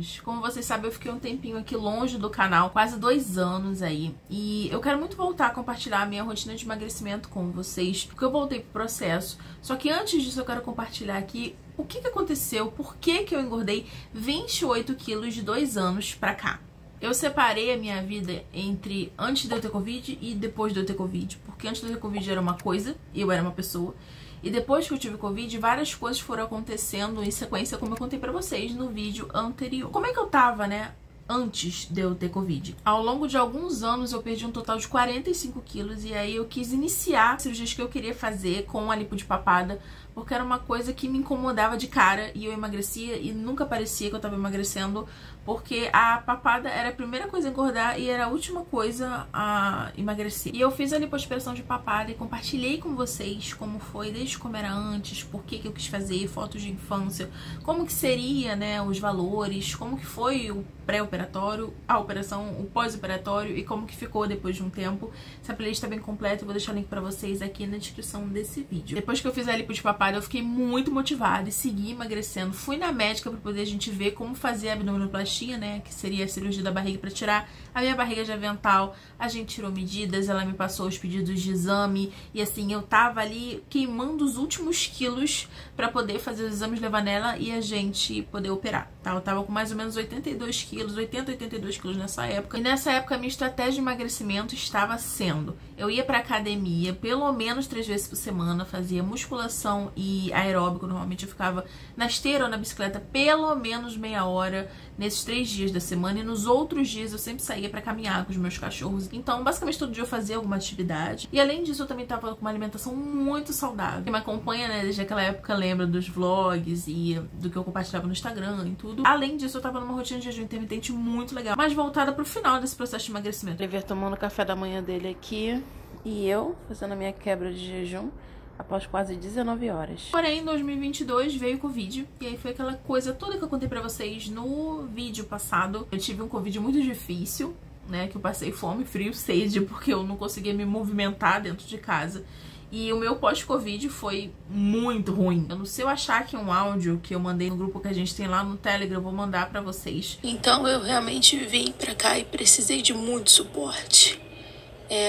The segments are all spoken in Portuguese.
meninas. Como vocês sabem, eu fiquei um tempinho aqui longe do canal, quase 2 anos aí. E eu quero muito voltar a compartilhar a minha rotina de emagrecimento com vocês, porque eu voltei pro processo. Só que antes disso eu quero compartilhar aqui o que aconteceu, por que eu engordei 28 quilos de 2 anos pra cá. Eu separei a minha vida entre antes de eu ter Covid e depois de eu ter Covid. Porque antes de eu ter Covid era uma coisa, eu era uma pessoa. E depois que eu tive Covid, várias coisas foram acontecendo em sequência, como eu contei pra vocês no vídeo anterior. Como é que eu tava, né, antes de eu ter Covid? Ao longo de alguns anos eu perdi um total de 45 quilos. E aí eu quis iniciar as cirurgias que eu queria fazer com a lipo de papada, porque era uma coisa que me incomodava de cara e eu emagrecia e nunca parecia que eu tava emagrecendo, porque a papada era a primeira coisa a engordar e era a última coisa a emagrecer. E eu fiz a lipoaspiração de papada e compartilhei com vocês como foi, desde como era antes, por que eu quis fazer, fotos de infância, como que seria, né, os valores, como que foi o pré-operatório, a operação, o pós-operatório e como que ficou depois de um tempo. Essa playlist tá bem completa, eu vou deixar o link pra vocês aqui na descrição desse vídeo. Depois que eu fiz a lipo de papada, eu fiquei muito motivada e segui emagrecendo. Fui na médica pra poder a gente ver como fazer a abdominoplastia, né, que seria a cirurgia da barriga, pra tirar a minha barriga de avental. A gente tirou medidas, ela me passou os pedidos de exame e assim, eu tava ali queimando os últimos quilos pra poder fazer os exames, levar nela e a gente poder operar, tá? Eu tava com mais ou menos 82 quilos, 80, 82 quilos nessa época. E nessa época a minha estratégia de emagrecimento estava sendo: eu ia pra academia pelo menos 3 vezes por semana, fazia musculação e aeróbico. Normalmente eu ficava na esteira ou na bicicleta pelo menos meia hora nesses 3 dias da semana, e nos outros dias eu sempre saía pra caminhar com os meus cachorros. Então basicamente todo dia eu fazia alguma atividade, e além disso eu também tava com uma alimentação muito saudável. Quem me acompanha, né, desde aquela época lembra dos vlogs e do que eu compartilhava no Instagram e tudo. Além disso eu tava numa rotina de jejum intermitente muito legal, mas voltada pro final desse processo de emagrecimento. Ele veio tomando o café da manhã dele aqui e eu fazendo a minha quebra de jejum após quase 19 horas. Porém, em 2022 veio o Covid, e aí foi aquela coisa toda que eu contei pra vocês no vídeo passado. Eu tive um Covid muito difícil, né, que eu passei fome, frio, sede, porque eu não conseguia me movimentar dentro de casa. E o meu pós-Covid foi muito ruim. Eu não sei, eu achar aqui um áudio que eu mandei no grupo que a gente tem lá no Telegram, eu vou mandar pra vocês. Então eu realmente vim pra cá e precisei de muito suporte.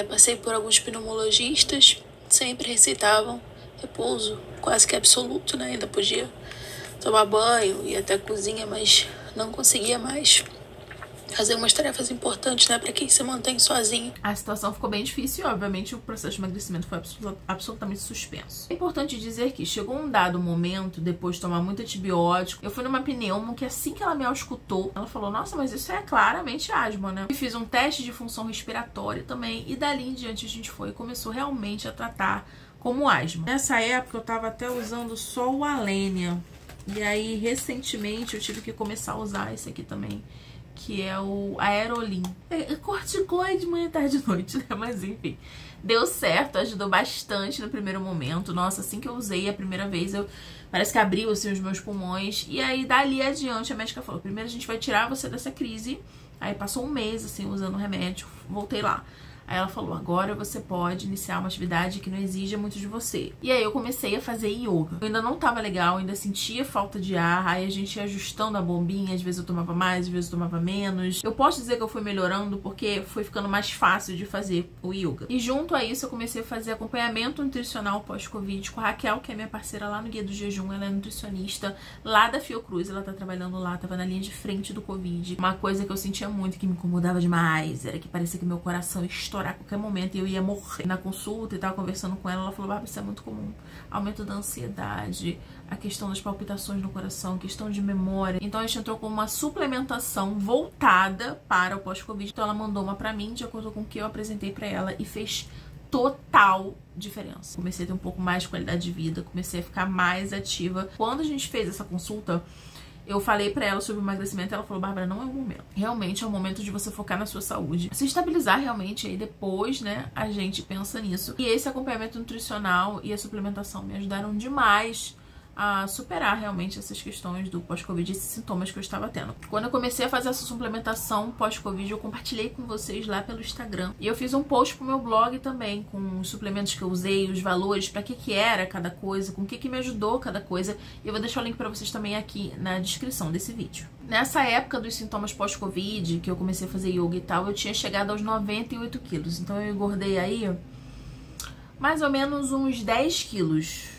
Passei por alguns pneumologistas, sempre receitavam repouso quase que absoluto, né? Ainda podia tomar banho, ir até a cozinha, mas não conseguia mais fazer umas tarefas importantes, né, pra quem se mantém sozinho. A situação ficou bem difícil e, obviamente, o processo de emagrecimento foi absolutamente suspenso. É importante dizer que chegou um dado momento, depois de tomar muito antibiótico, eu fui numa pneumo que assim que ela me auscultou, ela falou: nossa, mas isso é claramente asma, né? Eu fiz um teste de função respiratória também, e dali em diante a gente foi e começou realmente a tratar como asma. Nessa época eu tava até usando só o Alenia, e aí recentemente eu tive que começar a usar esse aqui também, que é o Aerolin. É corticoide manhã, tarde e noite, né? Mas enfim, deu certo, ajudou bastante no primeiro momento. Nossa, assim que eu usei a primeira vez, parece que abriu assim os meus pulmões. E aí dali adiante a médica falou: primeiro a gente vai tirar você dessa crise. Aí passou um mês assim usando o remédio, voltei lá. Aí ela falou: agora você pode iniciar uma atividade que não exija muito de você. E aí eu comecei a fazer yoga. Eu ainda não tava legal, ainda sentia falta de ar. Aí a gente ia ajustando a bombinha, às vezes eu tomava mais, às vezes eu tomava menos. Eu posso dizer que eu fui melhorando porque foi ficando mais fácil de fazer o yoga. E junto a isso eu comecei a fazer acompanhamento nutricional pós-Covid com a Raquel, que é minha parceira lá no Guia do Jejum. Ela é nutricionista lá da Fiocruz, ela tá trabalhando lá, tava na linha de frente do Covid. Uma coisa que eu sentia muito, que me incomodava demais, era que parecia que meu coração estourar a qualquer momento e eu ia morrer. Na consulta e tava conversando com ela, ela falou: Bárbara, isso é muito comum. Aumento da ansiedade, a questão das palpitações no coração, questão de memória. Então a gente entrou com uma suplementação voltada para o pós-Covid. Então ela mandou uma pra mim, de acordo com o que eu apresentei pra ela, e fez total diferença. Comecei a ter um pouco mais de qualidade de vida, comecei a ficar mais ativa. Quando a gente fez essa consulta, eu falei pra ela sobre o emagrecimento e ela falou: Bárbara, não é o momento. Realmente é o momento de você focar na sua saúde, se estabilizar realmente, aí depois, né, a gente pensa nisso. E esse acompanhamento nutricional e a suplementação me ajudaram demais a superar realmente essas questões do pós-Covid, esses sintomas que eu estava tendo. Quando eu comecei a fazer essa suplementação pós-Covid, eu compartilhei com vocês lá pelo Instagram. E eu fiz um post pro meu blog também, com os suplementos que eu usei, os valores, pra que era cada coisa, com o que me ajudou cada coisa. E eu vou deixar o link pra vocês também aqui na descrição desse vídeo. Nessa época dos sintomas pós-Covid, que eu comecei a fazer yoga e tal, eu tinha chegado aos 98 quilos. Então eu engordei aí mais ou menos uns 10 quilos.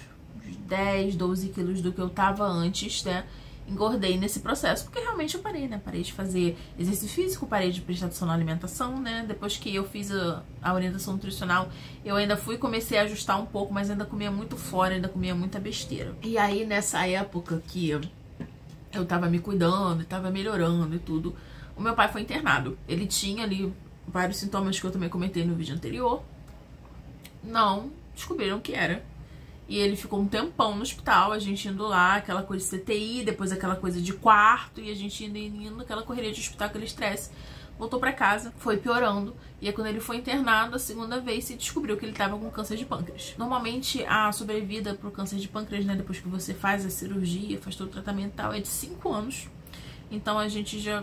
10, 12 quilos do que eu tava antes, né? Engordei nesse processo, porque realmente eu parei, né? Parei de fazer exercício físico, parei de prestar atenção na alimentação, né? Depois que eu fiz a orientação nutricional, eu ainda comecei a ajustar um pouco, mas ainda comia muito fora, ainda comia muita besteira. E aí, nessa época que eu tava me cuidando, tava melhorando e tudo, o meu pai foi internado. Ele tinha ali vários sintomas que eu também comentei no vídeo anterior. Não descobriram o que era. E ele ficou um tempão no hospital, a gente indo lá, aquela coisa de CTI, depois aquela coisa de quarto, e a gente indo, aquela correria de hospital, aquele estresse. Voltou pra casa, foi piorando, e aí quando ele foi internado, a segunda vez se descobriu que ele tava com câncer de pâncreas. Normalmente a sobrevida pro câncer de pâncreas, né, depois que você faz a cirurgia, faz todo o tratamento e tal, é de 5 anos. Então a gente já,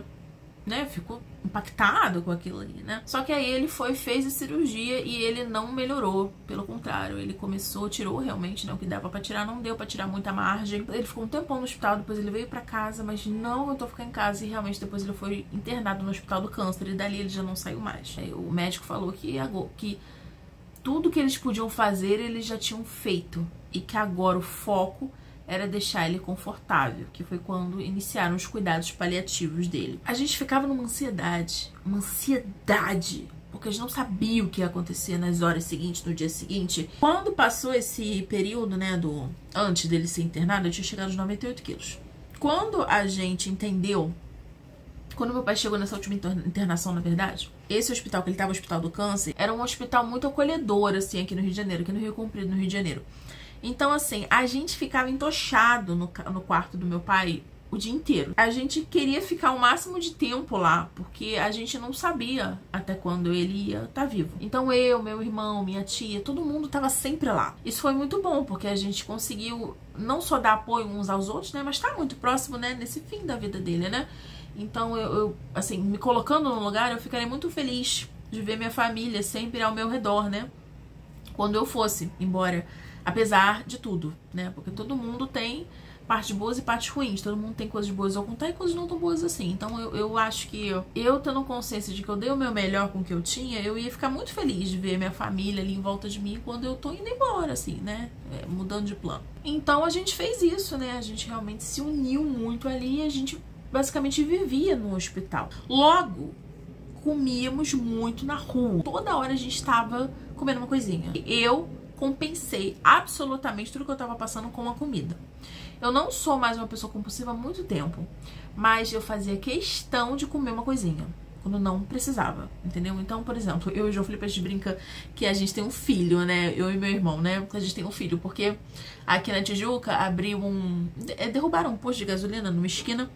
né, ficou impactado com aquilo ali, né? Só que aí ele fez a cirurgia e ele não melhorou, pelo contrário, ele tirou realmente, né, o que dava pra tirar, não deu pra tirar muita margem. Ele ficou um tempão no hospital, depois ele veio pra casa, mas não aguentou ficar em casa e realmente depois ele foi internado no hospital do câncer e dali ele já não saiu mais. Aí o médico falou que tudo que eles podiam fazer, eles já tinham feito e que agora o foco era deixar ele confortável, que foi quando iniciaram os cuidados paliativos dele. A gente ficava numa ansiedade, porque a gente não sabia o que ia acontecer nas horas seguintes, no dia seguinte. Quando passou esse período, né, antes dele ser internado, eu tinha chegado aos 98 quilos. Quando a gente entendeu, quando meu pai chegou nessa última internação, na verdade, esse hospital que ele estava, o Hospital do Câncer, era um hospital muito acolhedor, assim, aqui no Rio de Janeiro, aqui no Rio Comprido, no Rio de Janeiro. Então, assim, a gente ficava entochado no quarto do meu pai o dia inteiro. A gente queria ficar o máximo de tempo lá, porque a gente não sabia até quando ele ia estar vivo. Então eu, meu irmão, minha tia, todo mundo tava sempre lá. Isso foi muito bom, porque a gente conseguiu não só dar apoio uns aos outros, né, mas estar muito próximo, né, nesse fim da vida dele, né. Então eu assim, me colocando no lugar, eu ficaria muito feliz de ver minha família sempre ao meu redor, né, quando eu fosse embora. Apesar de tudo, né? Porque todo mundo tem partes boas e partes ruins. Todo mundo tem coisas boas ao contar e coisas não tão boas assim. Então eu acho que eu tendo consciência de que eu dei o meu melhor com o que eu tinha, eu ia ficar muito feliz de ver minha família ali em volta de mim quando eu tô indo embora, assim, né? Mudando de plano. Então a gente fez isso, né? A gente realmente se uniu muito ali e a gente basicamente vivia no hospital. Logo, comíamos muito na rua. Toda hora a gente tava comendo uma coisinha. Eu compensei absolutamente tudo que eu tava passando com a comida. Eu não sou mais uma pessoa compulsiva há muito tempo, mas eu fazia questão de comer uma coisinha quando não precisava, entendeu? Então, por exemplo, eu e o João Felipe, a gente brinca que a gente tem um filho, né? Eu e meu irmão, né? A gente tem um filho, porque aqui na Tijuca abriu derrubaram um posto de gasolina numa esquina,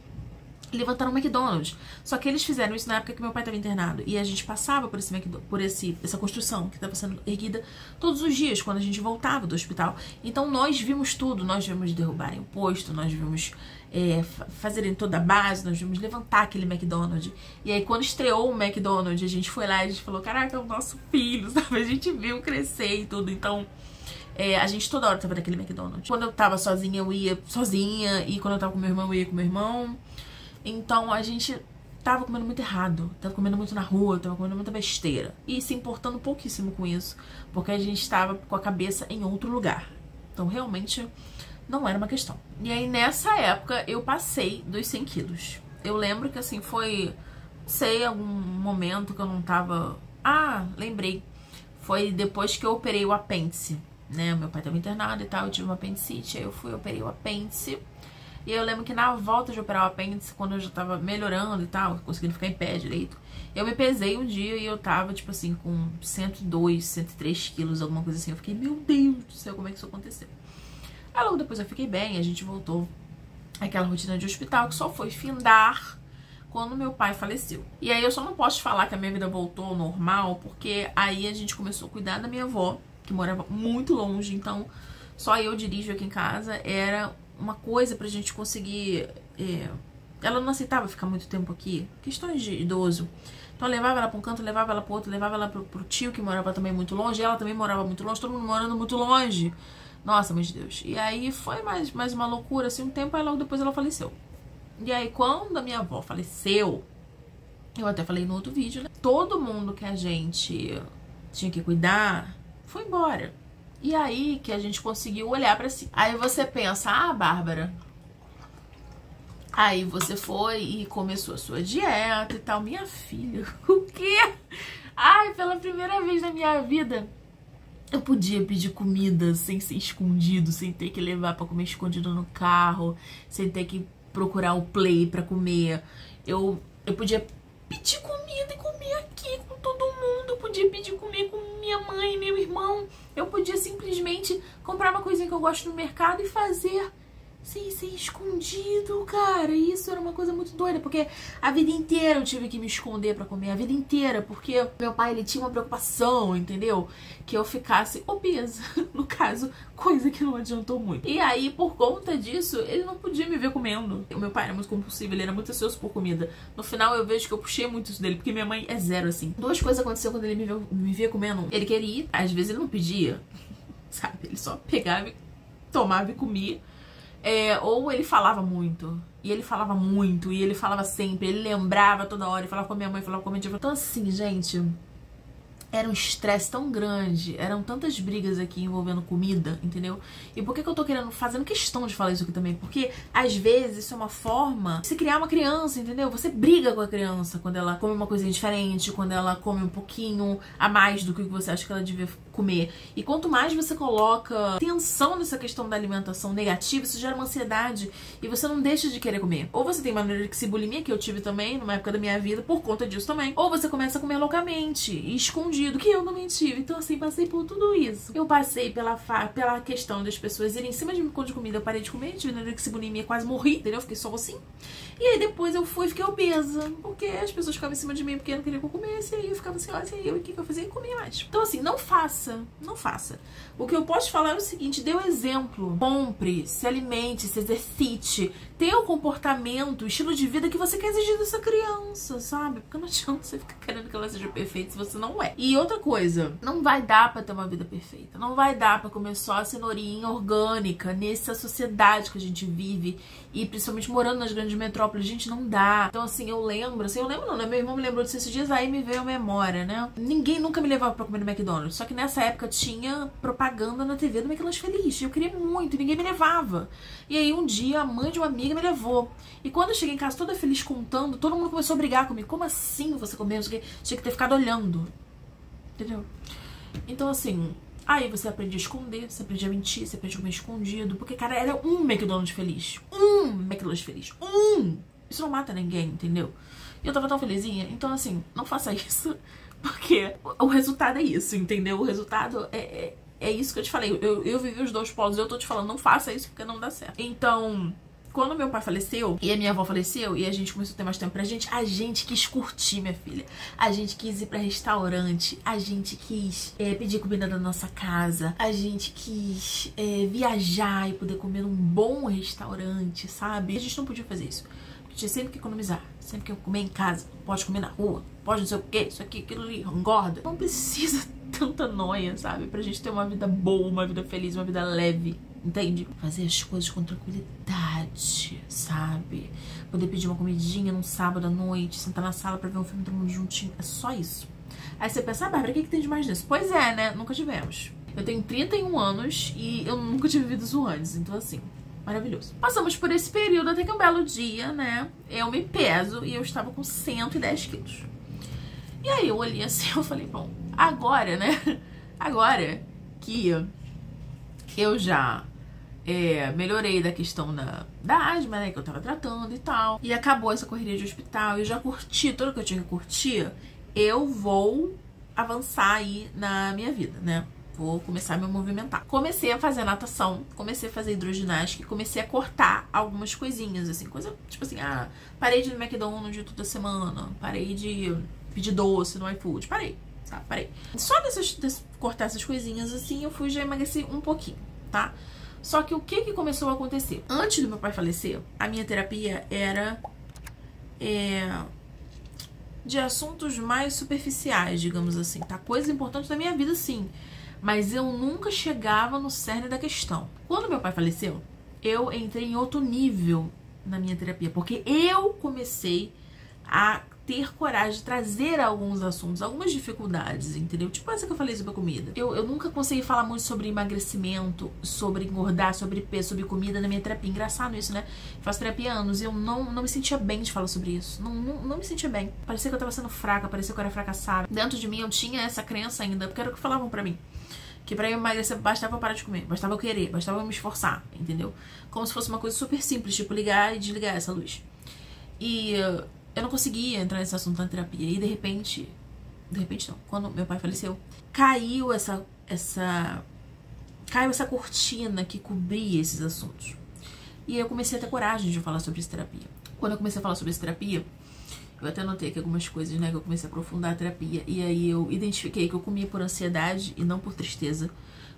levantaram um McDonald's. Só que eles fizeram isso na época que meu pai estava internado. E a gente passava por essa construção que estava sendo erguida todos os dias, quando a gente voltava do hospital. Então nós vimos tudo. Nós vimos derrubarem o posto, nós vimos fazerem toda a base, nós vimos levantar aquele McDonald's. E aí quando estreou o McDonald's, a gente foi lá e a gente falou, caraca, é o nosso filho, sabe? A gente viu crescer e tudo. Então a gente toda hora tava naquele McDonald's. Quando eu tava sozinha, eu ia sozinha. E quando eu tava com meu irmão, eu ia com meu irmão. Então a gente tava comendo muito errado, tava comendo muito na rua, tava comendo muita besteira. E se importando pouquíssimo com isso, porque a gente tava com a cabeça em outro lugar. Então realmente não era uma questão. E aí nessa época eu passei dos 100 quilos. Eu lembro que assim foi, não sei, algum momento que eu não tava... Ah, lembrei. Foi depois que eu operei o apêndice, né? Meu pai tava internado e tal, eu tive uma apendicite, aí eu fui, operei o apêndice. E eu lembro que na volta de operar o apêndice, quando eu já tava melhorando e tal, conseguindo ficar em pé direito, eu me pesei um dia e eu tava, tipo assim, com 102, 103 quilos, alguma coisa assim. Eu fiquei, meu Deus do céu, como é que isso aconteceu? Aí logo depois eu fiquei bem, a gente voltou àquela rotina de hospital que só foi findar quando meu pai faleceu. E aí eu só não posso falar que a minha vida voltou ao normal, porque aí a gente começou a cuidar da minha avó, que morava muito longe, então só eu dirijo aqui em casa, era uma coisa pra gente conseguir... Ela não aceitava ficar muito tempo aqui. Questões de idoso. Então eu levava ela pra um canto, levava ela pro outro, levava ela pro tio que morava também muito longe. Ela também morava muito longe, todo mundo morando muito longe. Nossa, meu Deus. E aí foi mais uma loucura, assim, um tempo, aí logo depois ela faleceu. E aí quando a minha avó faleceu, eu até falei no outro vídeo, né? Todo mundo que a gente tinha que cuidar foi embora. E aí que a gente conseguiu olhar pra si. Aí você pensa, ah, Bárbara... Aí você foi e começou a sua dieta e tal. Minha filha, o quê? Ai, pela primeira vez na minha vida, eu podia pedir comida sem ser escondido, sem ter que levar pra comer escondido no carro, sem ter que procurar o play pra comer. Eu podia pedir comida e comer aqui com todo mundo. Eu podia pedir comer com minha mãe e meu irmão. Eu podia simplesmente comprar uma coisinha que eu gosto no mercado e fazer... sem ser escondido, cara. Isso era uma coisa muito doida, porque a vida inteira eu tive que me esconder pra comer, a vida inteira, porque meu pai, ele tinha uma preocupação, entendeu? Que eu ficasse obesa, no caso, coisa que não adiantou muito. E aí, por conta disso, ele não podia me ver comendo. O meu pai era muito compulsivo, ele era muito ansioso por comida. No final, eu vejo que eu puxei muito isso dele, porque minha mãe é zero, assim. Duas coisas aconteceram quando ele me via comendo. Ele queria ir, às vezes ele não pedia, sabe? Ele só pegava, tomava e comia. Ou ele falava muito, e ele falava muito, e ele falava sempre, ele lembrava toda hora, ele falava com a minha mãe, falava com a minha tia. Então assim, gente, era um estresse tão grande, eram tantas brigas aqui envolvendo comida, entendeu? E por que eu tô fazendo questão de falar isso aqui também? Porque às vezes isso é uma forma de se criar uma criança, entendeu? Você briga com a criança quando ela come uma coisinha diferente, quando ela come um pouquinho a mais do que você acha que ela devia comer. E quanto mais você coloca tensão nessa questão da alimentação negativa, isso gera uma ansiedade e você não deixa de querer comer. Ou você tem maneira de se bulimia, que eu tive também numa época da minha vida por conta disso também. Ou você começa a comer loucamente e escondido, que eu também tive. Então assim, passei por tudo isso. Eu passei pela questão das pessoas irem em cima de mim quando de comida, eu parei de comer, tive anorexia e bulimia, quase morri, entendeu? Fiquei só assim. E aí depois eu fui e fiquei obesa, porque as pessoas ficavam em cima de mim porque não queriam que eu comesse, e aí eu ficava assim, olha, e o que eu fazia? E comia mais. Então assim, não faça. Não faça. O que eu posso falar é o seguinte, dê o exemplo. Compre, se alimente, se exercite, tenha o comportamento, o estilo de vida que você quer exigir dessa criança, sabe? Porque não adianta você ficar querendo que ela seja perfeita se você não é. E outra coisa, não vai dar pra ter uma vida perfeita. Não vai dar pra comer só a cenourinha orgânica nessa sociedade que a gente vive e principalmente morando nas grandes metrópoles, gente, não dá. Então assim, eu lembro não, né? Meu irmão me lembrou disso esses dias, aí me veio a memória, né? Ninguém nunca me levava pra comer no McDonald's, só que nessa época tinha propaganda na TV do McLanche Feliz. Eu queria muito e ninguém me levava. E aí um dia a mãe de uma amiga me levou. E quando eu cheguei em casa toda feliz contando, todo mundo começou a brigar comigo. Como assim você comeu? Tinha que ter ficado olhando. Entendeu? Então assim, aí você aprende a esconder, você aprende a mentir, você aprende a comer escondido. Porque, cara, era um McDonald's feliz. Um McLanche Feliz. Um! Isso não mata ninguém, entendeu? E eu tava tão felizinha. Então assim, não faça isso. Porque o resultado é isso, entendeu? O resultado é isso que eu te falei. Eu vivi os dois polos e eu tô te falando, não faça isso porque não dá certo. Então, quando meu pai faleceu e a minha avó faleceu e a gente começou a ter mais tempo pra gente, a gente quis curtir, minha filha. A gente quis ir pra restaurante, a gente quis pedir comida da nossa casa, a gente quis viajar e poder comer num bom restaurante, sabe? A gente não podia fazer isso. Tinha sempre que economizar, sempre que comer em casa, pode comer na rua, pode não sei o que, isso aqui, aquilo ali, engorda. Não precisa tanta noia, sabe? Pra gente ter uma vida boa, uma vida feliz, uma vida leve, entende? Fazer as coisas com tranquilidade, sabe? Poder pedir uma comidinha num sábado à noite, sentar na sala pra ver um filme todo mundo juntinho, é só isso. Aí você pensa, ah, Bárbara, o que tem de mais nisso? Pois é, né? Nunca tivemos. Eu tenho 31 anos e eu nunca tive vida zoantes, então assim... maravilhoso. Passamos por esse período até que um belo dia, né, eu me peso e eu estava com 110 quilos. E aí eu olhei assim, eu falei, bom, agora, né, agora que eu já melhorei da questão da asma, né, que eu tava tratando e tal, e acabou essa correria de hospital, eu já curti tudo que eu tinha que curtir, eu vou avançar aí na minha vida, né. Vou começar a me movimentar. Comecei a fazer natação, comecei a fazer hidroginástica e comecei a cortar algumas coisinhas, assim, coisa tipo assim, parei de ir no McDonald's toda semana, parei de pedir doce no iFood, parei, tá? Parei. Só cortar essas coisinhas assim, eu fui já emagreci um pouquinho, tá? Só que o que começou a acontecer? Antes do meu pai falecer, a minha terapia era de assuntos mais superficiais, digamos assim, tá? Coisas importantes da minha vida, sim. Mas eu nunca chegava no cerne da questão. Quando meu pai faleceu, eu entrei em outro nível na minha terapia, porque eu comecei a ter coragem de trazer alguns assuntos, algumas dificuldades, entendeu? Tipo essa que eu falei sobre a comida. Eu nunca consegui falar muito sobre emagrecimento, sobre engordar, sobre peso, sobre comida na minha terapia. Engraçado isso, né? Faço terapia há anos e eu não me sentia bem de falar sobre isso. Não me sentia bem. Parecia que eu tava sendo fraca, parecia que eu era fracassada. Dentro de mim eu tinha essa crença ainda, porque era o que falavam pra mim. Que pra eu emagrecer bastava eu parar de comer, bastava eu querer, bastava eu me esforçar, entendeu? Como se fosse uma coisa super simples, tipo ligar e desligar essa luz. E eu não conseguia entrar nesse assunto na terapia. E de repente não, quando meu pai faleceu, caiu essa cortina que cobria esses assuntos. E aí eu comecei a ter coragem de falar sobre essa terapia. Quando eu comecei a falar sobre essa terapia, eu até notei aqui algumas coisas, né, que eu comecei a aprofundar a terapia. E aí eu identifiquei que eu comia por ansiedade e não por tristeza.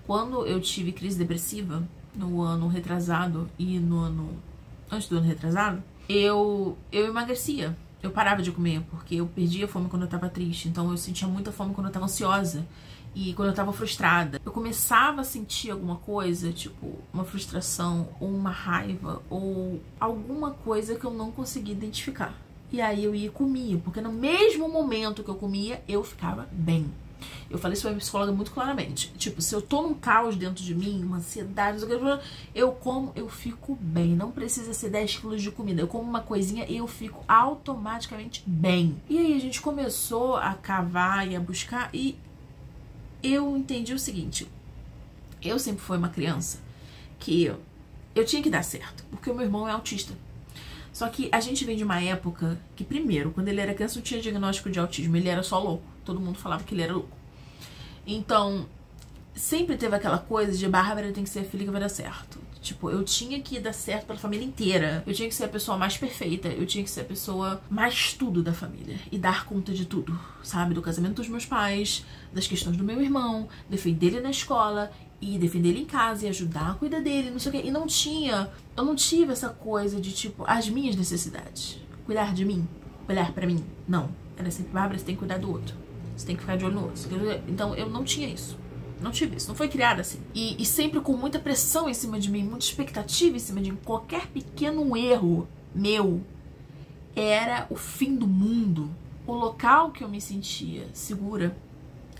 Quando eu tive crise depressiva, no ano retrasado e no ano antes do ano retrasado, eu emagrecia. Eu parava de comer, porque eu perdia a fome quando eu tava triste. Então eu sentia muita fome quando eu tava ansiosa e quando eu tava frustrada. Eu começava a sentir alguma coisa, tipo uma frustração ou uma raiva ou alguma coisa que eu não conseguia identificar. E aí eu ia e comia, porque no mesmo momento que eu comia, eu ficava bem. Eu falei isso pra minha psicóloga muito claramente. Tipo, se eu tô num caos dentro de mim, uma ansiedade, eu como, eu fico bem. Não precisa ser 10 quilos de comida. Eu como uma coisinha e eu fico automaticamente bem. E aí a gente começou a cavar e a buscar e eu entendi o seguinte. Eu sempre fui uma criança que eu tinha que dar certo, porque o meu irmão é autista. Só que a gente vem de uma época que, primeiro, quando ele era criança não tinha diagnóstico de autismo, ele era só louco. Todo mundo falava que ele era louco. Então, sempre teve aquela coisa de Bárbara tem que ser a filha que vai dar certo. Tipo, eu tinha que dar certo pela família inteira. Eu tinha que ser a pessoa mais perfeita. Eu tinha que ser a pessoa mais tudo da família. E dar conta de tudo, sabe? Do casamento dos meus pais, das questões do meu irmão, defender ele na escola e defender ele em casa e ajudar a cuidar dele, não sei o quê. E eu não tive essa coisa de, tipo, as minhas necessidades. Cuidar de mim, olhar pra mim. Não. Era sempre, Bárbara, você tem que cuidar do outro. Você tem que ficar de olho no outro. Então, eu não tinha isso. Não tive isso. Não foi criada assim. E sempre com muita pressão em cima de mim, muita expectativa em cima de mim. Qualquer pequeno erro meu era o fim do mundo. O local que eu me sentia segura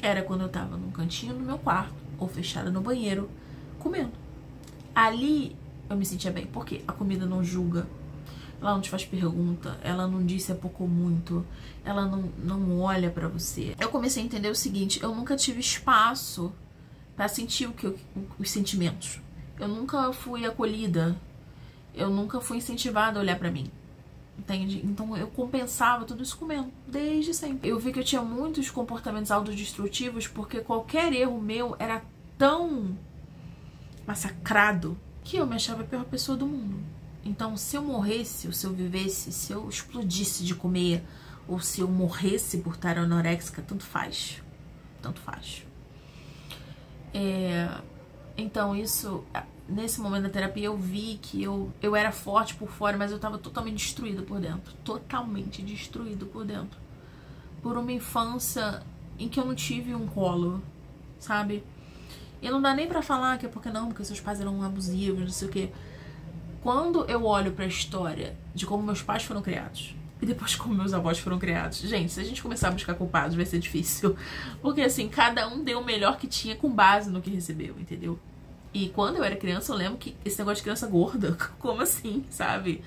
era quando eu tava num cantinho no meu quarto ou fechada no banheiro, comendo. Ali eu me sentia bem, porque a comida não julga, ela não te faz pergunta, ela não diz se é pouco ou muito, ela não olha pra você. Eu comecei a entender o seguinte, eu nunca tive espaço pra sentir os sentimentos. Eu nunca fui acolhida, eu nunca fui incentivada a olhar pra mim. Entende? Então eu compensava tudo isso comendo, desde sempre. Eu vi que eu tinha muitos comportamentos autodestrutivos porque qualquer erro meu era tão massacrado que eu me achava a pior pessoa do mundo. Então se eu morresse, ou se eu vivesse, se eu explodisse de comer, ou se eu morresse por estar anoréxica, tanto faz. Tanto faz. Então isso... Nesse momento da terapia eu vi que eu era forte por fora, mas eu tava totalmente destruída por dentro. Totalmente destruída por dentro. Por uma infância em que eu não tive um colo, sabe? E não dá nem pra falar que é porque seus pais eram abusivos, não sei o quê. Quando eu olho pra história de como meus pais foram criados e depois como meus avós foram criados, gente, se a gente começar a buscar culpados vai ser difícil. Porque assim, cada um deu o melhor que tinha com base no que recebeu, entendeu? E quando eu era criança, eu lembro que esse negócio de criança gorda, como assim, sabe?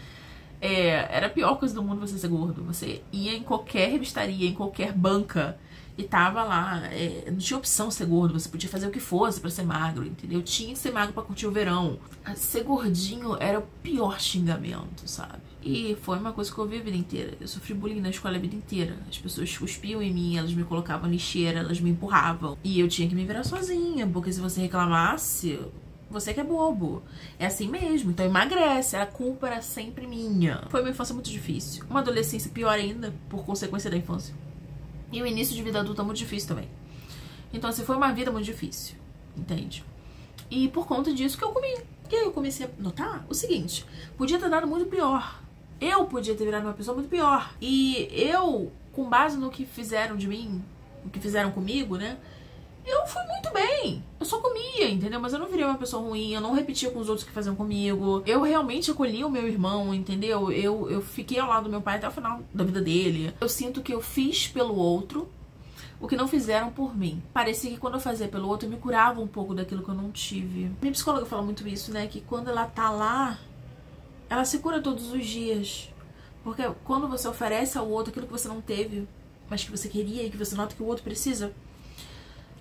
Era a pior coisa do mundo você ser gordo. Você ia em qualquer revistaria, em qualquer banca, e tava lá, não tinha opção ser gordo, você podia fazer o que fosse pra ser magro, entendeu? Tinha que ser magro pra curtir o verão. Ser gordinho era o pior xingamento, sabe? E foi uma coisa que eu vi a vida inteira. Eu sofri bullying na escola a vida inteira. As pessoas cuspiam em mim, elas me colocavam lixeira, elas me empurravam. E eu tinha que me virar sozinha, porque se você reclamasse, você que é bobo. É assim mesmo, então emagrece. A culpa era sempre minha. Foi uma infância muito difícil. Uma adolescência pior ainda, por consequência da infância. E o início de vida adulta muito difícil também. Então assim, foi uma vida muito difícil, entende? E por conta disso que eu comia. E aí eu comecei a notar o seguinte, podia ter dado muito pior. Eu podia ter virado uma pessoa muito pior. E eu, com base no que fizeram de mim, o que fizeram comigo, né? Eu fui muito bem. Eu só comia, entendeu? Mas eu não virei uma pessoa ruim, eu não repetia com os outros que faziam comigo. Eu realmente acolhi o meu irmão, entendeu? Eu fiquei ao lado do meu pai até o final da vida dele. Eu sinto que eu fiz pelo outro o que não fizeram por mim. Parecia que quando eu fazia pelo outro, eu me curava um pouco daquilo que eu não tive. Minha psicóloga fala muito isso, né? Que quando ela tá lá, ela se cura todos os dias. Porque quando você oferece ao outro aquilo que você não teve, mas que você queria e que você nota que o outro precisa,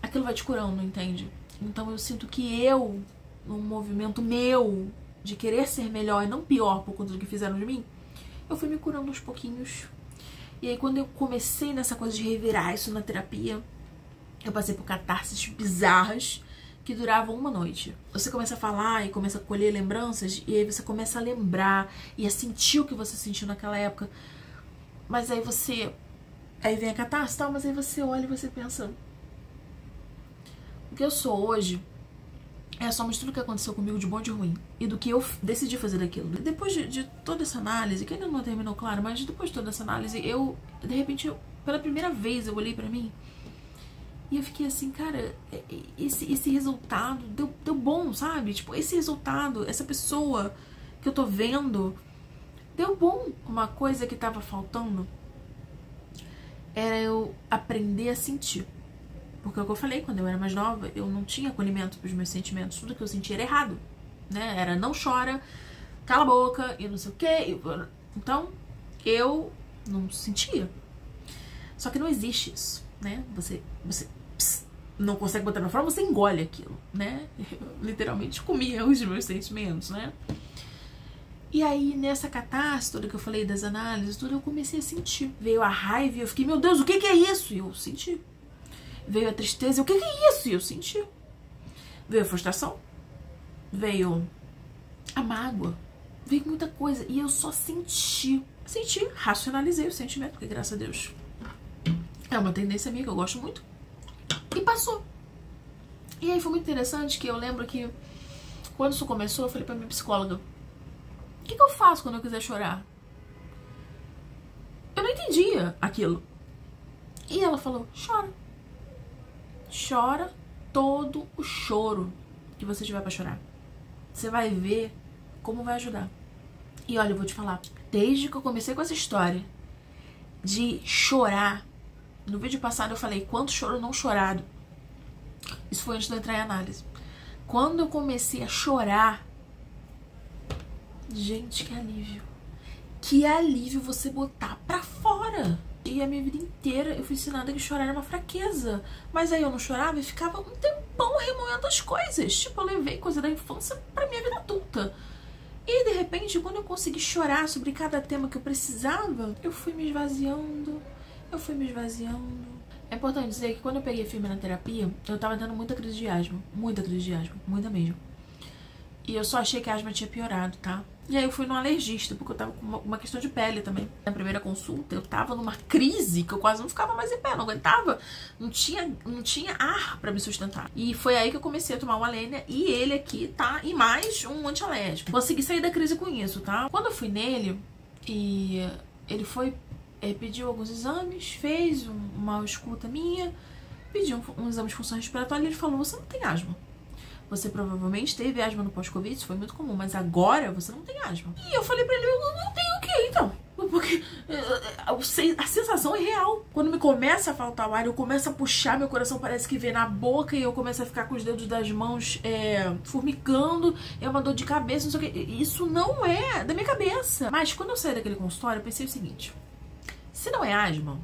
aquilo vai te curando, entende? Então eu sinto que eu, num movimento meu de querer ser melhor e não pior por conta do que fizeram de mim, eu fui me curando aos pouquinhos. E aí quando eu comecei nessa coisa de revirar isso na terapia, eu passei por catarses bizarras que duravam uma noite. Você começa a falar e começa a colher lembranças, e aí você começa a lembrar e a sentir o que você sentiu naquela época. Mas aí aí vem a catarse e tal, mas aí você olha e você pensa, o que eu sou hoje é a soma de tudo que aconteceu comigo de bom e de ruim. E do que eu decidi fazer daquilo. Depois de toda essa análise, que ainda não terminou claro, mas depois de toda essa análise, de repente, pela primeira vez, eu olhei pra mim e eu fiquei assim, cara, esse resultado deu bom, sabe? Tipo, esse resultado, essa pessoa que eu tô vendo, deu bom. Uma coisa que tava faltando era eu aprender a sentir. Porque é o que eu falei, quando eu era mais nova, eu não tinha acolhimento pros meus sentimentos. Tudo que eu sentia era errado, né? Era não chora, cala a boca e não sei o quê. Então, eu não sentia. Só que não existe isso, né? Você não consegue botar pra fora, você engole aquilo, né? Eu literalmente comia os meus sentimentos, né? E aí, nessa catarse toda que eu falei das análises, tudo, eu comecei a sentir. Veio a raiva e eu fiquei, meu Deus, o que é isso? E eu senti. Veio a tristeza, o que é isso? E eu senti. Veio a frustração. Veio a mágoa. Veio muita coisa. E eu só senti. Senti, racionalizei o sentimento, porque graças a Deus é uma tendência minha que eu gosto muito. E passou. E aí foi muito interessante que eu lembro que quando isso começou, eu falei pra minha psicóloga, o que eu faço quando eu quiser chorar? Eu não entendia aquilo. E ela falou, chora. Chora todo o choro que você tiver pra chorar. Você vai ver como vai ajudar. E olha, eu vou te falar, desde que eu comecei com essa história de chorar, no vídeo passado eu falei quanto choro não chorado. Isso foi antes de eu entrar em análise. Quando eu comecei a chorar, gente, que alívio. Que alívio você botar pra fora. E a minha vida inteira eu fui ensinada que chorar era uma fraqueza. Mas aí eu não chorava e ficava um tempão remoendo as coisas. Tipo, eu levei coisa da infância pra minha vida adulta. E de repente, quando eu consegui chorar sobre cada tema que eu precisava, eu fui me esvaziando. Eu fui me esvaziando. É importante dizer que quando eu peguei firme na terapia, eu tava tendo muita crise de asma. Muita crise de asma. Muita mesmo. E eu só achei que a asma tinha piorado, tá? E aí eu fui num alergista, porque eu tava com uma questão de pele também. Na primeira consulta, eu tava numa crise que eu quase não ficava mais em pé, não aguentava. Não tinha ar pra me sustentar. E foi aí que eu comecei a tomar o Alenia, e ele aqui tá, e mais um antialérgico. Consegui sair da crise com isso, tá? Quando eu fui nele, e ele foi, pediu alguns exames, fez uma escuta minha, pediu um exame de função respiratória, e ele falou, você não tem asma. Você provavelmente teve asma no pós-Covid, isso foi muito comum, mas agora você não tem asma. E eu falei pra ele, eu não tenho o que então? Porque a sensação é real. Quando me começa a faltar o ar, eu começo a puxar, meu coração parece que vem na boca e eu começo a ficar com os dedos das mãos formicando, é uma dor de cabeça, não sei o que. Isso não é da minha cabeça. Mas quando eu saí daquele consultório, eu pensei o seguinte, se não é asma,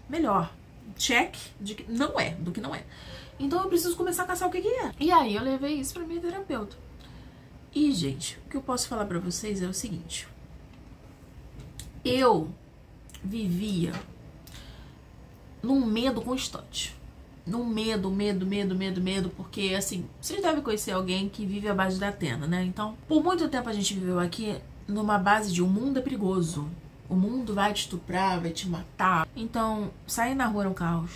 melhor. Check de que não é, do que não é. Então eu preciso começar a caçar o que é. E aí eu levei isso pra minha terapeuta. E, gente, o que eu posso falar pra vocês é o seguinte. Eu vivia num medo constante. Num medo, porque, assim, vocês devem conhecer alguém que vive à base da Atena, né? Então, por muito tempo a gente viveu aqui numa base de o mundo é perigoso. O mundo vai te estuprar, vai te matar. Então, sair na rua era um caos.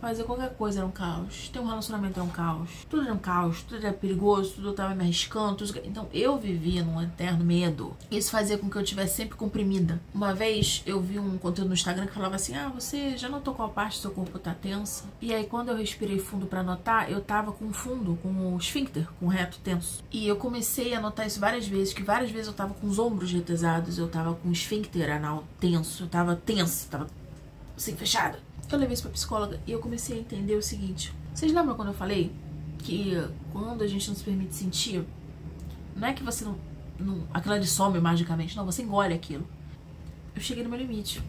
Fazer qualquer coisa era um caos. Ter um relacionamento era um caos. Tudo era um caos, tudo era perigoso, tudo eu tava me arriscando. Então eu vivia num eterno medo. Isso fazia com que eu estivesse sempre comprimida. Uma vez eu vi um conteúdo no Instagram que falava assim: você já notou qual parte do seu corpo tá tensa? E aí quando eu respirei fundo pra notar, eu tava com o fundo, com o esfíncter, com o reto tenso. E eu comecei a notar isso várias vezes, que várias vezes eu tava com os ombros retesados, eu tava com o esfíncter anal tenso, eu tava tensa, tava assim, fechada. Eu levei isso pra psicóloga e eu comecei a entender o seguinte. Vocês lembram quando eu falei que quando a gente não se permite sentir, não é que você não aquilo ali some magicamente, não, você engole aquilo. Eu cheguei no meu limite.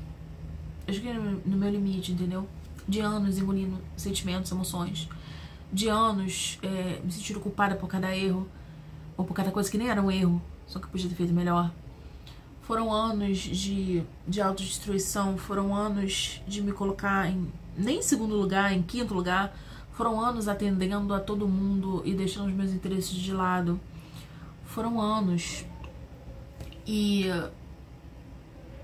Eu cheguei no meu limite, entendeu? De anos engolindo sentimentos, emoções. De anos me sentindo culpada por cada erro. Ou por cada coisa que nem era um erro, só que eu podia ter feito melhor. Foram anos de autodestruição, foram anos de me colocar nem em segundo lugar, em quinto lugar. Foram anos atendendo a todo mundo e deixando os meus interesses de lado. Foram anos. E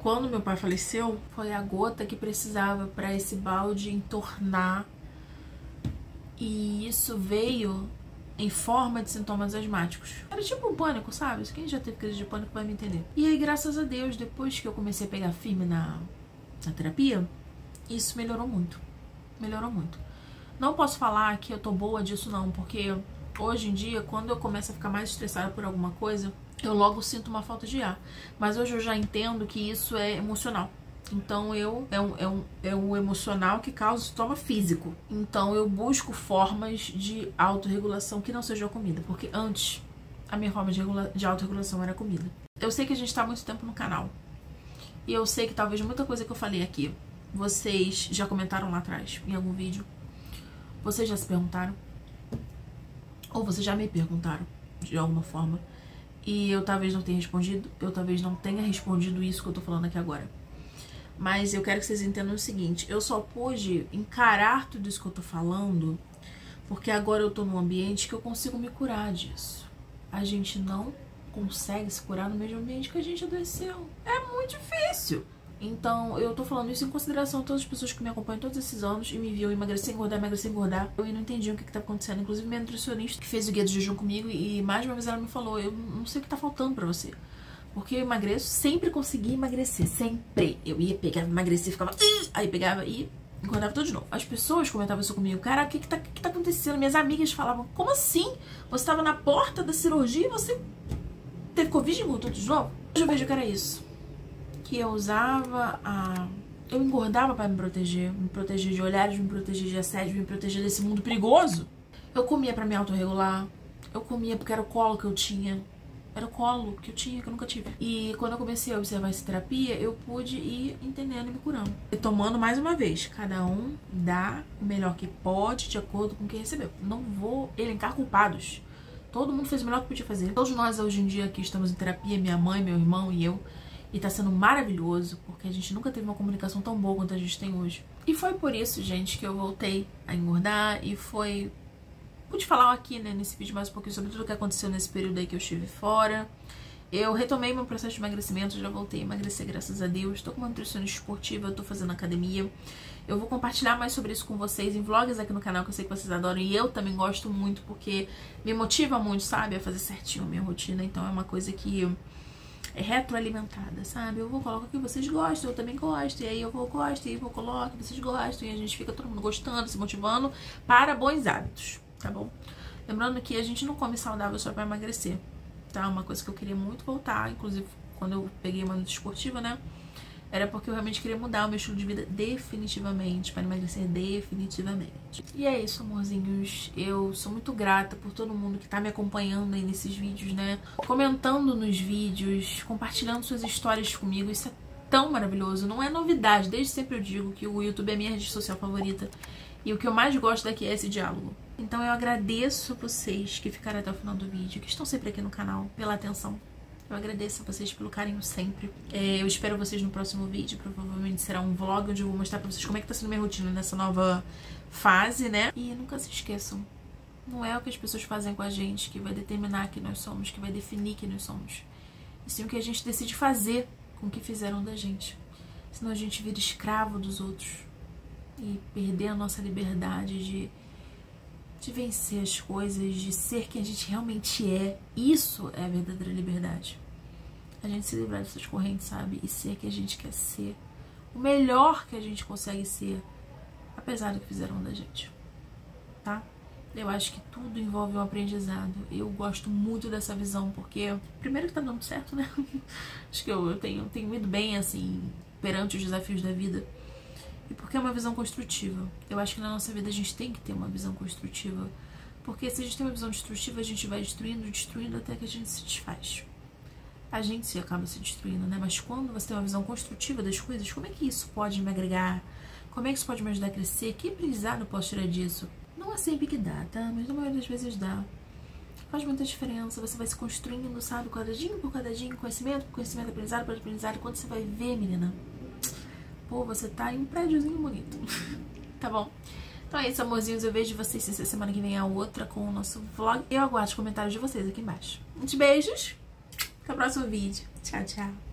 quando meu pai faleceu, foi a gota que precisava para esse balde entornar. E isso veio em forma de sintomas asmáticos. Era tipo um pânico, sabe? Quem já teve crise de pânico vai me entender. E aí, graças a Deus, depois que eu comecei a pegar firme na terapia, isso melhorou muito. Melhorou muito. Não posso falar que eu tô boa disso não, porque hoje em dia, quando eu começo a ficar mais estressada por alguma coisa, eu logo sinto uma falta de ar. Mas hoje eu já entendo que isso é emocional. Então é um emocional que causa sintoma físico. Então eu busco formas de autorregulação que não seja a comida. Porque antes a minha forma de autorregulação era a comida. Eu sei que a gente tá há muito tempo no canal. E eu sei que talvez muita coisa que eu falei aqui, vocês já comentaram lá atrás, em algum vídeo. Vocês já se perguntaram. Ou vocês já me perguntaram, de alguma forma. E eu talvez não tenha respondido. Eu talvez não tenha respondido isso que eu tô falando aqui agora. Mas eu quero que vocês entendam o seguinte, eu só pude encarar tudo isso que eu tô falando porque agora eu tô num ambiente que eu consigo me curar disso. A gente não consegue se curar no mesmo ambiente que a gente adoeceu. É muito difícil. Então eu tô falando isso em consideração a todas as pessoas que me acompanham todos esses anos e me viam emagrecer, engordar. Eu não entendi o que tá acontecendo. Inclusive minha nutricionista que fez o guia do jejum comigo e mais uma vez ela me falou, eu não sei o que tá faltando pra você. Porque eu emagreço, sempre consegui emagrecer, sempre. Eu ia pegar, emagrecer, ficava... Aí pegava e engordava tudo de novo. As pessoas comentavam isso comigo. Cara, o que tá acontecendo? Minhas amigas falavam, como assim? Você tava na porta da cirurgia e você teve Covid e engordou tudo de novo? Hoje eu vejo que era isso. Que eu usava eu engordava pra me proteger de olhares, me proteger de assédio, me proteger desse mundo perigoso. Eu comia pra me autorregular. Eu comia porque era o colo que eu tinha. Era o colo que eu tinha, que eu nunca tive. E quando eu comecei a observar essa terapia, eu pude ir entendendo e me curando. E tomando mais uma vez, cada um dá o melhor que pode de acordo com o que recebeu. Não vou elencar culpados. Todo mundo fez o melhor que podia fazer. Todos nós hoje em dia aqui estamos em terapia, minha mãe, meu irmão e eu. E tá sendo maravilhoso, porque a gente nunca teve uma comunicação tão boa quanto a gente tem hoje. E foi por isso, gente, que eu voltei a engordar e foi... Pude falar aqui, né, nesse vídeo mais um pouquinho sobre tudo o que aconteceu nesse período aí que eu estive fora. Eu retomei meu processo de emagrecimento, já voltei a emagrecer, graças a Deus. Tô com uma nutricionista esportiva, eu tô fazendo academia. Eu vou compartilhar mais sobre isso com vocês em vlogs aqui no canal, que eu sei que vocês adoram. E eu também gosto muito, porque me motiva muito, sabe, a fazer certinho a minha rotina. Então é uma coisa que é retroalimentada, sabe? Eu vou colocar que vocês gostam, eu também gosto. E aí eu gosto, e aí eu coloco, vocês gostam. E a gente fica todo mundo gostando, se motivando para bons hábitos. Tá bom? Lembrando que a gente não come saudável só pra emagrecer, tá? Uma coisa que eu queria muito voltar, inclusive quando eu peguei uma nutrição esportiva, né? Era porque eu realmente queria mudar o meu estilo de vida definitivamente, para emagrecer definitivamente. E é isso, amorzinhos. Eu sou muito grata por todo mundo que tá me acompanhando aí nesses vídeos, né? Comentando nos vídeos, compartilhando suas histórias comigo. Isso é tão maravilhoso. Não é novidade. Desde sempre eu digo que o YouTube é a minha rede social favorita. E o que eu mais gosto daqui é esse diálogo. Então eu agradeço a vocês que ficaram até o final do vídeo, que estão sempre aqui no canal, pela atenção. Eu agradeço a vocês pelo carinho sempre. Eu espero vocês no próximo vídeo. Provavelmente será um vlog onde eu vou mostrar pra vocês como é que tá sendo minha rotina nessa nova fase, né? E nunca se esqueçam, não é o que as pessoas fazem com a gente que vai determinar quem nós somos, que vai definir quem nós somos. E sim o que a gente decide fazer com o que fizeram da gente. Senão a gente vira escravo dos outros. e perder a nossa liberdade de vencer as coisas, de ser quem a gente realmente é. Isso é a verdadeira liberdade. A gente se livrar dessas correntes, sabe? E ser quem a gente quer ser. O melhor que a gente consegue ser, apesar do que fizeram da gente. Tá? Eu acho que tudo envolve um aprendizado. Eu gosto muito dessa visão, porque primeiro que tá dando certo, né? Acho que eu tenho ido bem, assim, perante os desafios da vida. E porque é uma visão construtiva. Eu acho que na nossa vida a gente tem que ter uma visão construtiva. Porque se a gente tem uma visão destrutiva, a gente vai destruindo até que a gente se desfaz. A gente se acaba se destruindo, né? Mas quando você tem uma visão construtiva das coisas, como é que isso pode me agregar? Como é que isso pode me ajudar a crescer? Que aprendizado eu posso tirar disso? Não é sempre que dá, tá? Mas na maioria das vezes dá. Faz muita diferença. Você vai se construindo, sabe? Quadradinho por quadradinho, conhecimento por conhecimento, aprendizado por aprendizado. Quando você vai ver, menina, pô, você tá em um prédiozinho bonito. Tá bom? Então é isso, amorzinhos. Eu vejo vocês se semana que vem a outra com o nosso vlog. Eu aguardo os comentários de vocês aqui embaixo. Muitos beijos. Até o próximo vídeo. Tchau, tchau.